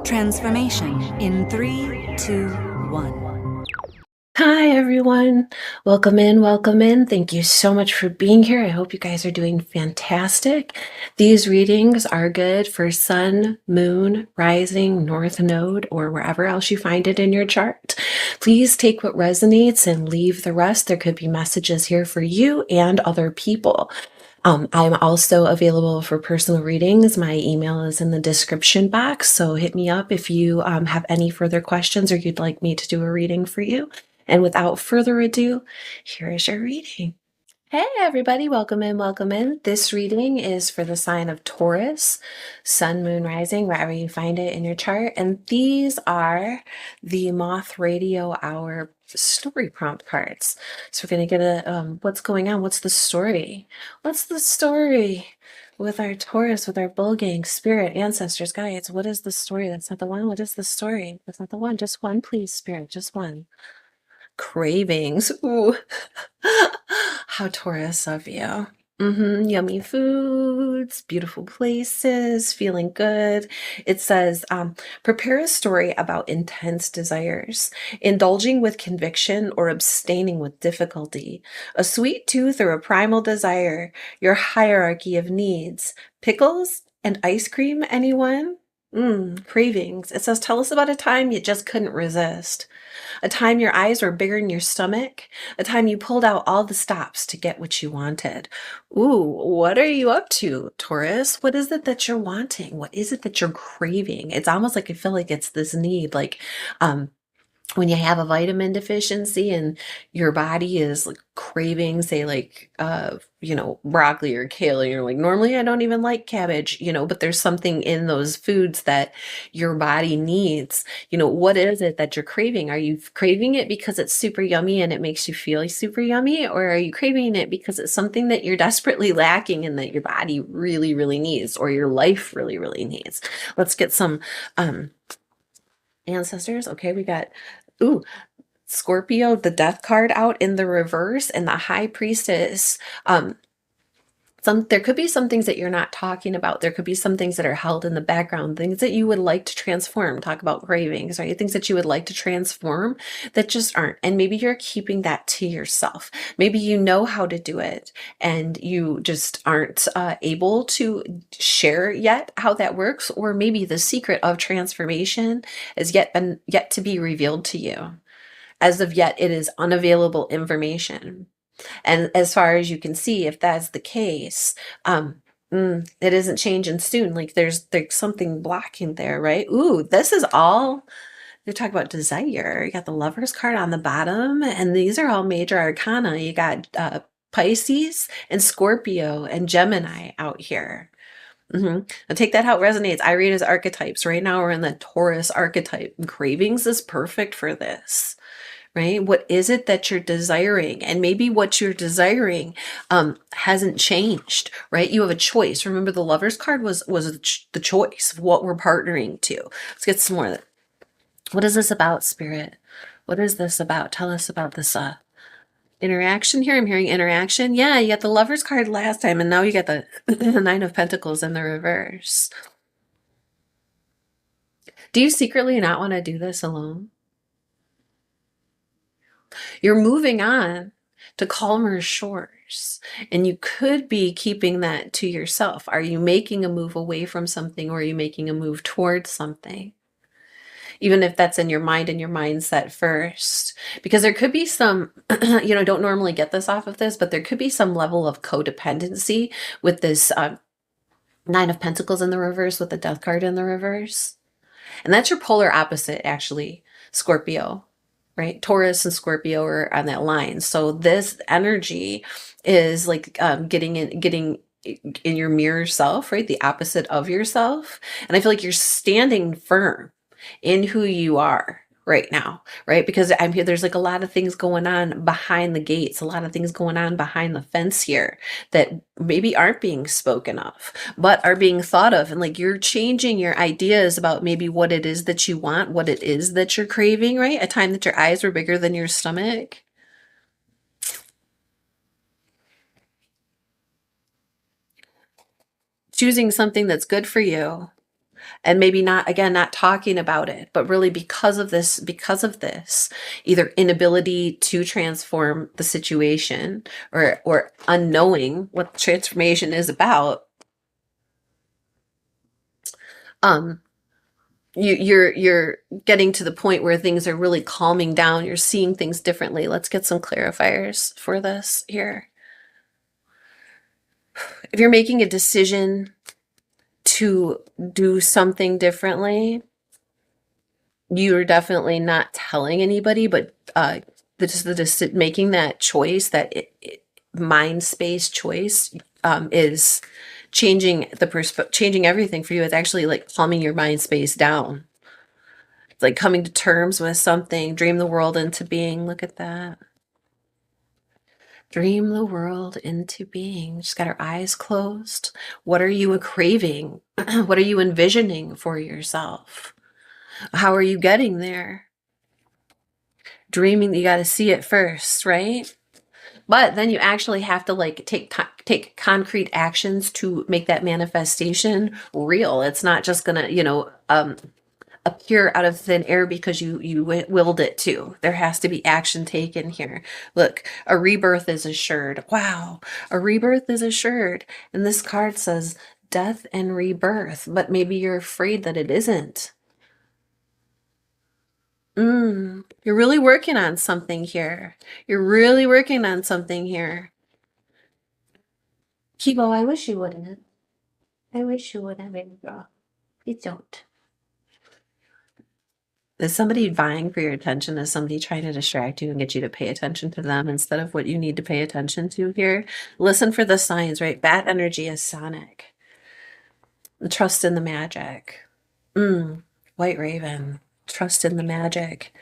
Transformation in 3, 2, 1. Hi, everyone. Welcome in. Welcome in. Thank you so much for being here. I hope you guys are doing fantastic. These readings are good for sun, moon, rising, north node, or wherever else you find it in your chart. Please take what resonates and leave the rest. There could be messages here for you and other people. I'm also available for personal readings. My email is in the description box, so hit me up if you have any further questions or you'd like me to do a reading for you. And without further ado, here is your reading. Hey everybody, welcome in, welcome in. This reading is for the sign of Taurus, sun, moon, rising, wherever you find it in your chart. And these are the Moth Radio Hour story prompt cards. So we're going to get a, what's going on? What's the story? What's the story with our Taurus, with our bull gang, spirit, ancestors, guides? What is the story? That's not the one. What is the story? That's not the one. Just one, please, spirit, just one. Cravings. Ooh. How Taurus of you. Yummy foods, beautiful places, feeling good. It says, prepare a story about intense desires, indulging with conviction or abstaining with difficulty, a sweet tooth or a primal desire, your hierarchy of needs, pickles and ice cream, anyone? Cravings. It says, tell us about a time you just couldn't resist. A time your eyes were bigger than your stomach. A time you pulled out all the stops to get what you wanted. Ooh, what are you up to, Taurus? What is it that you're wanting? What is it that you're craving? It's almost like I feel like it's this need, like, when you have a vitamin deficiency and your body is like craving, say like, broccoli or kale, and you're like, normally I don't even like cabbage, but there's something in those foods that your body needs. What is it that you're craving? Are you craving it because it's super yummy and it makes you feel super yummy? Or are you craving it because it's something that you're desperately lacking and that your body really, really needs, or your life really, really needs? Let's get some, ancestors. Okay, we got, ooh, Scorpio, the death card out in the reverse, and the high priestess. There could be some things that you're not talking about. There could be some things that are held in the background, things that you would like to transform. Talk about cravings, right? Things that you would like to transform that just aren't. And maybe you're keeping that to yourself. Maybe you know how to do it and you just aren't able to share yet how that works. Or maybe the secret of transformation is yet to be revealed to you. As of yet, it is unavailable information. And as far as you can see, if that's the case, it isn't changing soon. Like there's something blocking there, right? Ooh, this is all, they talk about desire. You got the Lover's card on the bottom, and these are all major arcana. You got Pisces and Scorpio and Gemini out here. Now take that how it resonates. I read as archetypes. Right now we're in the Taurus archetype. Cravings is perfect for this. Right? What is it that you're desiring? And maybe what you're desiring hasn't changed, right? You have a choice. Remember, the Lover's card was the choice of what we're partnering to. Let's get some more. What is this about, Spirit? What is this about? Tell us about this interaction here. I'm hearing interaction. Yeah, you got the Lover's card last time, and now you got the Nine of Pentacles in the reverse. Do you secretly not want to do this alone? You're moving on to calmer shores, and you could be keeping that to yourself. Are you making a move away from something, or are you making a move towards something? Even if that's in your mind and your mindset first, because there could be some, don't normally get this off of this, but there could be some level of codependency with this Nine of Pentacles in the reverse, with the Death card in the reverse. And that's your polar opposite, actually, Scorpio. Right? Taurus and Scorpio are on that line. So this energy is like getting in your mirror self, right? The opposite of yourself. And I feel like you're standing firm in who you are right now, right? Because I'm here, there's like a lot of things going on behind the gates, a lot of things going on behind the fence here that maybe aren't being spoken of, but are being thought of. And like you're changing your ideas about maybe what it is that you want, what it is that you're craving, right? A time that your eyes were bigger than your stomach. Choosing something that's good for you. And maybe not, again, not talking about it, but really because of this, either inability to transform the situation or unknowing what transformation is about, you're getting to the point where things are really calming down. You're seeing things differently. Let's get some clarifiers for this here. If you're making a decision to do something differently, you're definitely not telling anybody, but making that choice, that mind space choice, is changing changing everything for you. It's actually like calming your mind space down. It's like coming to terms with something. Dream the world into being. Look at that. Dream the world into being. Just got our eyes closed. What are you craving? What are you envisioning for yourself? How are you getting there? Dreaming, you got to see it first, right? But then you actually have to like take concrete actions to make that manifestation real. It's not just gonna, appear out of thin air because you willed it to. There has to be action taken here. Look, a rebirth is assured. Wow, a rebirth is assured. And this card says death and rebirth, but maybe you're afraid that it isn't. You're really working on something here. You're really working on something here. Kibo, I wish you wouldn't. I wish you wouldn't, baby girl. You don't. Is somebody vying for your attention? Is somebody trying to distract you and get you to pay attention to them instead of what you need to pay attention to here? Listen for the signs, right? Bat energy is sonic. Trust in the magic. White raven. Trust in the magic.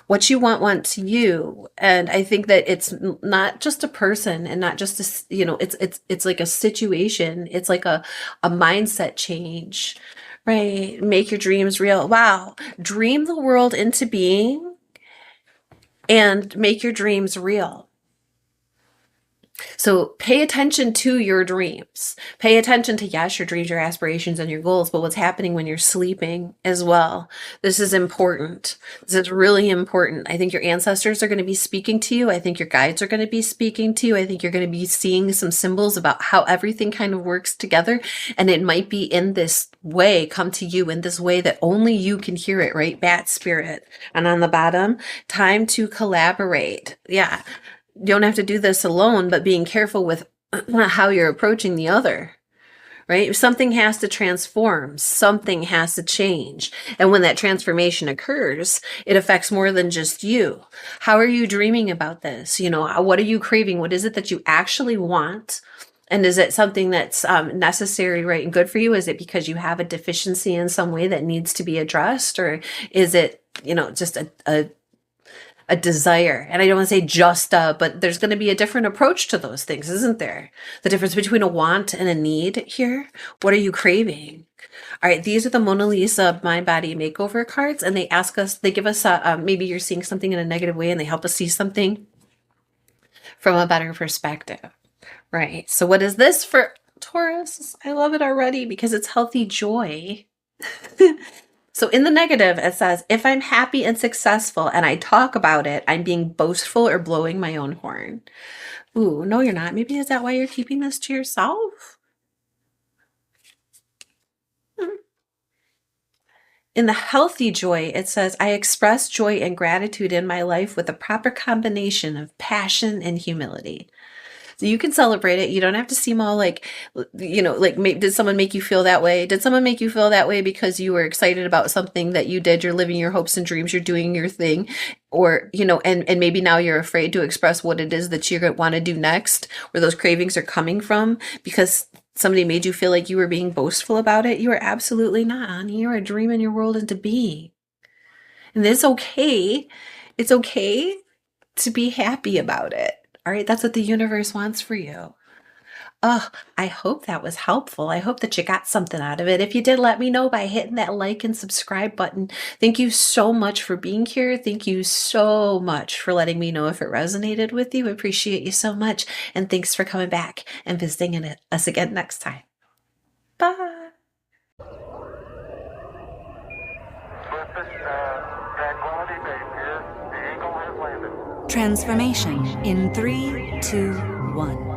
What you wants you. And I think that it's not just a person and not just a, it's like a situation. It's like a mindset change, right? Make your dreams real. Wow. Dream the world into being and make your dreams real. So pay attention to your dreams. Pay attention to, yes, your dreams, your aspirations, and your goals, but what's happening when you're sleeping as well. This is important. This is really important. I think your ancestors are going to be speaking to you. I think your guides are going to be speaking to you. I think you're going to be seeing some symbols about how everything kind of works together. And it might be in this way, come to you in this way that only you can hear it, right? Bat spirit. And on the bottom, time to collaborate. Yeah. You don't have to do this alone, but being careful with how you're approaching the other, right? Something has to transform. Something has to change. And when that transformation occurs, it affects more than just you. How are you dreaming about this? What are you craving? What is it that you actually want? And is it something that's necessary, right, and good for you? Is it because you have a deficiency in some way that needs to be addressed? Or is it, just a desire? And I don't want to say just but there's going to be a different approach to those things, isn't there? The difference between a want and a need here. What are you craving? All right, these are the Mona Lisa Mind Body Makeover cards, and they give us maybe you're seeing something in a negative way, and they help us see something from a better perspective, right? So what is this for Taurus? I love it already because it's healthy joy. So in the negative, it says, if I'm happy and successful and I talk about it, I'm being boastful or blowing my own horn. Ooh, no, you're not. Maybe is that why you're keeping this to yourself? In the healthy joy, it says, I express joy and gratitude in my life with a proper combination of passion and humility. So you can celebrate it. You don't have to seem all like, did someone make you feel that way? Did someone make you feel that way because you were excited about something that you did? You're living your hopes and dreams. You're doing your thing. Or, and maybe now you're afraid to express what it is that you're going to want to do next, where those cravings are coming from because somebody made you feel like you were being boastful about it. You are absolutely not, honey. You are dreaming your world into being. And it's okay. It's okay to be happy about it. All right, that's what the universe wants for you. Oh, I hope that was helpful. I hope that you got something out of it. If you did, let me know by hitting that like and subscribe button. Thank you so much for being here. Thank you so much for letting me know if it resonated with you. I appreciate you so much. And thanks for coming back and visiting us again next time. Bye. Transformation in 3, 2, 1.